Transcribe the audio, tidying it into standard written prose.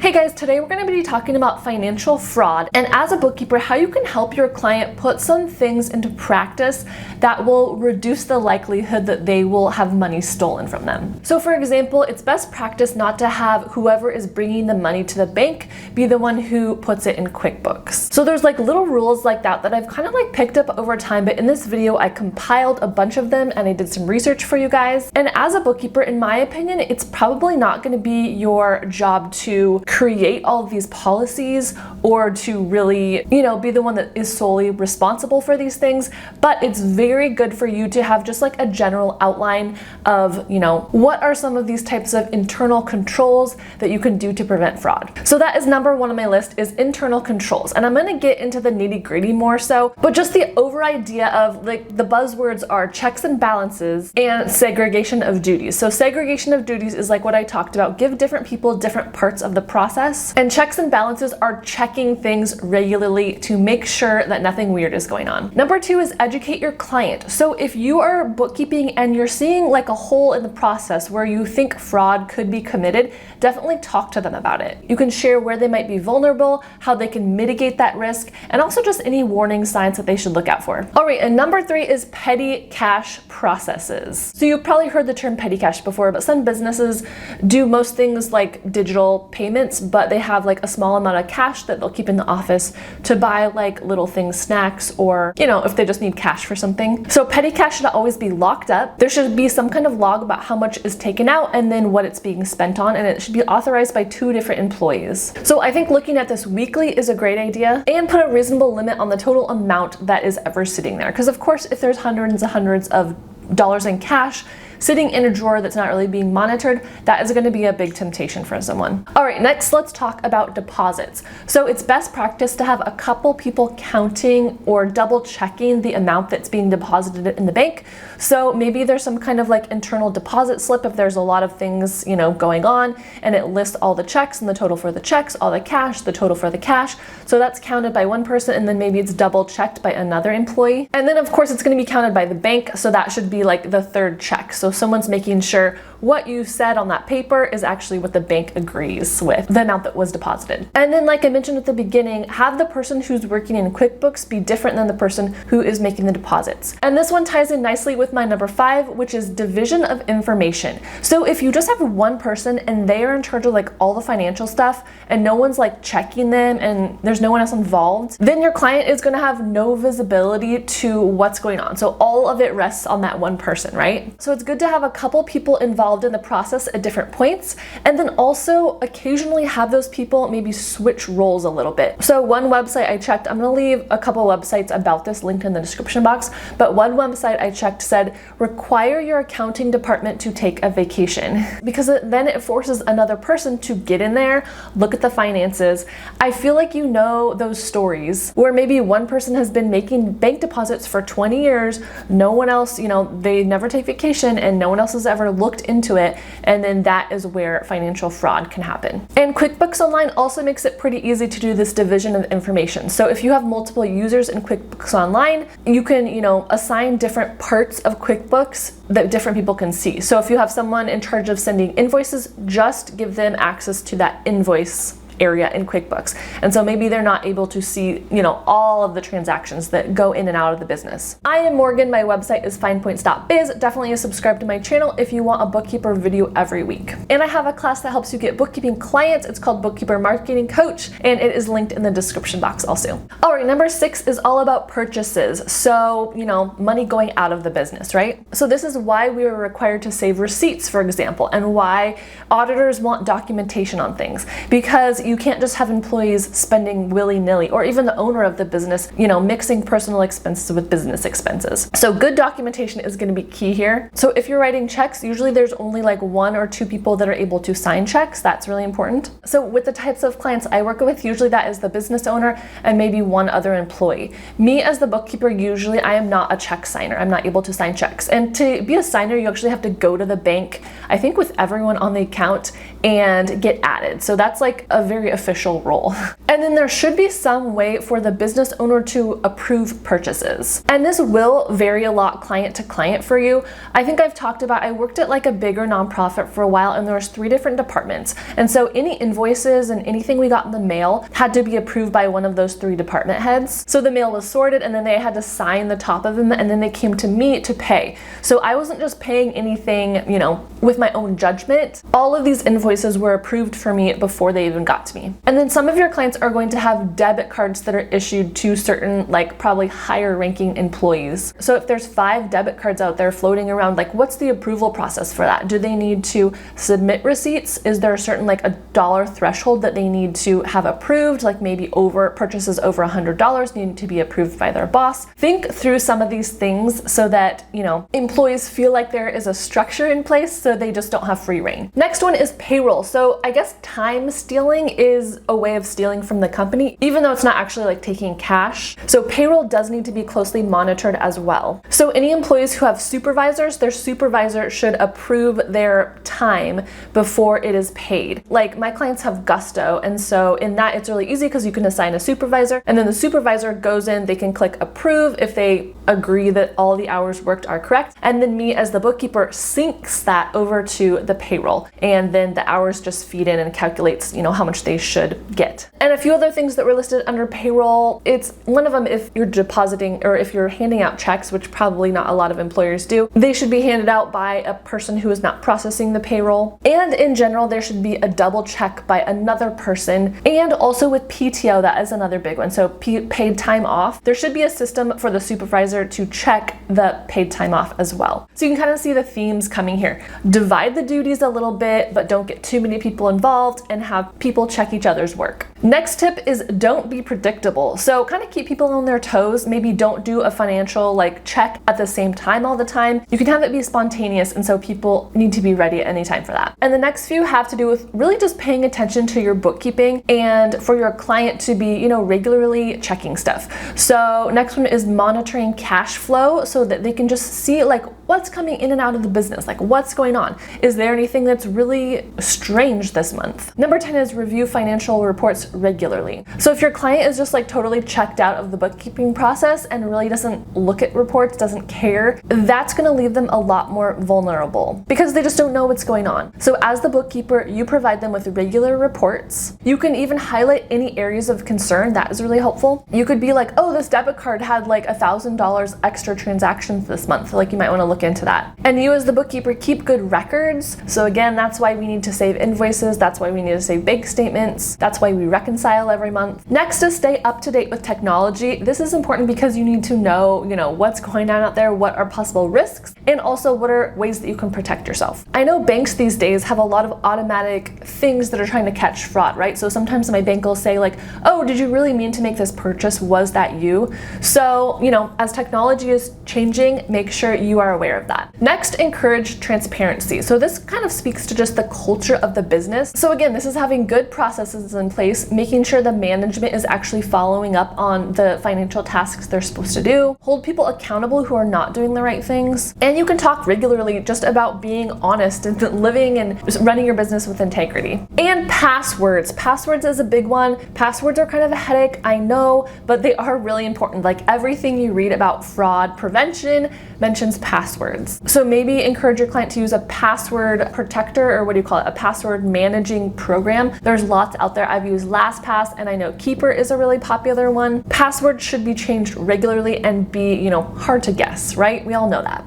Hey guys, today we're going to be talking about financial fraud and as a bookkeeper, how you can help your client put some things into practice that will reduce the likelihood that they will have money stolen from them. So for example, it's best practice not to have whoever is bringing the money to the bank be the one who puts it in QuickBooks. So there's like little rules like that I've kind of like picked up over time, but in this video I compiled a bunch of them and I did some research for you guys. And as a bookkeeper, in my opinion, it's probably not going to be your job to create all of these policies or to really, be the one that is solely responsible for these things, but it's very good for you to have just like a general outline of, what are some of these types of internal controls that you can do to prevent fraud. So that is number one on my list, is internal controls. And I'm going to get into the nitty-gritty more so, but just the over idea of like the buzzwords are checks and balances and segregation of duties. So segregation of duties is like what I talked about, give different people different parts of the process. And checks and balances are checking things regularly to make sure that nothing weird is going on. Number two is educate your client. So if you are bookkeeping and you're seeing like a hole in the process where you think fraud could be committed, definitely talk to them about it. You can share where they might be vulnerable, how they can mitigate that risk, and also just any warning signs that they should look out for. All right, and number three is petty cash processes. So you've probably heard the term petty cash before, but some businesses do most things like digital payments, but they have like a small amount of cash that they'll keep in the office to buy like little things, snacks, or if they just need cash for something. So petty cash should always be locked up. There should be some kind of log about how much is taken out and then what it's being spent on, and it should be authorized by 2 different employees. So I think looking at this weekly is a great idea, and put a reasonable limit on the total amount that is ever sitting there. Because of course, if there's hundreds and hundreds of dollars in cash sitting in a drawer that's not really being monitored, that is going to be a big temptation for someone. All right, next let's talk about deposits. So it's best practice to have a couple people counting or double checking the amount that's being deposited in the bank. So maybe there's some kind of like internal deposit slip if there's a lot of things, going on, and it lists all the checks and the total for the checks, all the cash, the total for the cash. So that's counted by one person, and then maybe it's double checked by another employee. And then of course it's going to be counted by the bank. So that should be like the third check. So someone's making sure what you said on that paper is actually what the bank agrees with, the amount that was deposited. And then like I mentioned at the beginning, have the person who's working in QuickBooks be different than the person who is making the deposits. And this one ties in nicely with my number 5, which is division of information. So if you just have one person and they are in charge of like all the financial stuff and no one's like checking them and there's no one else involved, then your client is going to have no visibility to what's going on. So all of it rests on that one person, right? So it's good to have a couple people involved in the process at different points, and then also occasionally have those people maybe switch roles a little bit. So one website I checked, I'm going to leave a couple websites about this linked in the description box, but one website I checked said require your accounting department to take a vacation, because then it forces another person to get in there, look at the finances. I feel like those stories where maybe one person has been making bank deposits for 20 years, no one else, they never take vacation and no one else has ever looked into it, and then that is where financial fraud can happen. And QuickBooks Online also makes it pretty easy to do this division of information. So if you have multiple users in QuickBooks Online, you can, assign different parts of QuickBooks that different people can see. So if you have someone in charge of sending invoices, just give them access to that invoice area in QuickBooks. And so maybe they're not able to see, all of the transactions that go in and out of the business. I am Morgan. My website is FinePoints.biz. Definitely subscribe to my channel if you want a bookkeeper video every week. And I have a class that helps you get bookkeeping clients. It's called Bookkeeper Marketing Coach, and it is linked in the description box also. All right, number 6 is all about purchases. So, money going out of the business, right? So this is why we are required to save receipts, for example, and why auditors want documentation on things, because you can't just have employees spending willy-nilly, or even the owner of the business, mixing personal expenses with business expenses. So good documentation is going to be key here. So if you're writing checks, usually there's only like 1 or 2 people that are able to sign checks. That's really important. So with the types of clients I work with, usually that is the business owner and maybe 1 other employee. Me as the bookkeeper, usually I am not a check signer. I'm not able to sign checks. And to be a signer, you actually have to go to the bank, I think with everyone on the account, and get added. So that's like a very official role. And then there should be some way for the business owner to approve purchases. And this will vary a lot client to client for you. I think I've talked about, I worked at like a bigger nonprofit for a while, and there was 3 different departments. And so any invoices and anything we got in the mail had to be approved by one of those 3 department heads. So the mail was sorted, and then they had to sign the top of them, and then they came to me to pay. So I wasn't just paying anything, with my own judgment. All of these invoices were approved for me before they even got to me. And then some of your clients are going to have debit cards that are issued to certain, like probably higher ranking employees. So if there's 5 debit cards out there floating around, like what's the approval process for that? Do they need to submit receipts? Is there a certain like a dollar threshold that they need to have approved? Like maybe purchases over $100 need to be approved by their boss. Think through some of these things so that, employees feel like there is a structure in place so they just don't have free reign. Next one is payroll. So I guess time stealing is a way of stealing from the company, even though it's not actually like taking cash. So payroll does need to be closely monitored as well. So any employees who have supervisors, their supervisor should approve their time before it is paid. Like my clients have Gusto, and so in that it's really easy because you can assign a supervisor, and then the supervisor goes in, they can click approve if they agree that all the hours worked are correct, and then me as the bookkeeper syncs that over to the payroll, and then the hours just feed in and calculates how much they should get. And a few other things that were listed under payroll, it's one of them, if you're depositing or if you're handing out checks, which probably not a lot of employers do, they should be handed out by a person who is not processing the payroll. And in general, there should be a double check by another person. And also with PTO, that is another big one. So paid time off, there should be a system for the supervisor to check the paid time off as well. So you can kind of see the themes coming here. Divide the duties a little bit, but don't get too many people involved, and have people check each other's work. Next tip is don't be predictable. So kind of keep people on their toes. Maybe don't do a financial check at the same time all the time. You can have it be spontaneous, and so people need to be ready at any time for that. And the next few have to do with really just paying attention to your bookkeeping and for your client to be, regularly checking stuff. So next one is monitoring cash flow so that they can just see what's coming in and out of the business, what's going on. Is there anything that's really strange this month? Number 10 is review financial reports regularly. So if your client is just totally checked out of the bookkeeping process and really doesn't look at reports, doesn't care, that's going to leave them a lot more vulnerable because they just don't know what's going on. So as the bookkeeper, you provide them with regular reports. You can even highlight any areas of concern. That is really helpful. You could be like, oh, this debit card had $1,000 extra transactions this month. You might want to look into that. And you as the bookkeeper keep good records. So again, that's why we need to save invoices. That's why we need to save bank statements. That's why we reconcile every month. Next is stay up to date with technology. This is important because you need to know, what's going on out there, what are possible risks, and also what are ways that you can protect yourself. I know banks these days have a lot of automatic things that are trying to catch fraud, right? So sometimes my bank will say oh, did you really mean to make this purchase? Was that you? So, as technology is changing, make sure you are aware of that. Next, encourage transparency. So this kind of speaks to just the culture of the business. So again, this is having good processes in place, making sure the management is actually following up on the financial tasks they're supposed to do, hold people accountable who are not doing the right things, and you can talk regularly just about being honest and living and running your business with integrity. And passwords. Passwords is a big one. Passwords are kind of a headache, I know, but they are really important. Everything you read about fraud prevention mentions passwords. So maybe encourage your client to use a password protector, or what do you call it? A password managing program. There's lots out there. I've used LastPass, and I know Keeper is a really popular one. Passwords should be changed regularly and be, hard to guess, right? We all know that.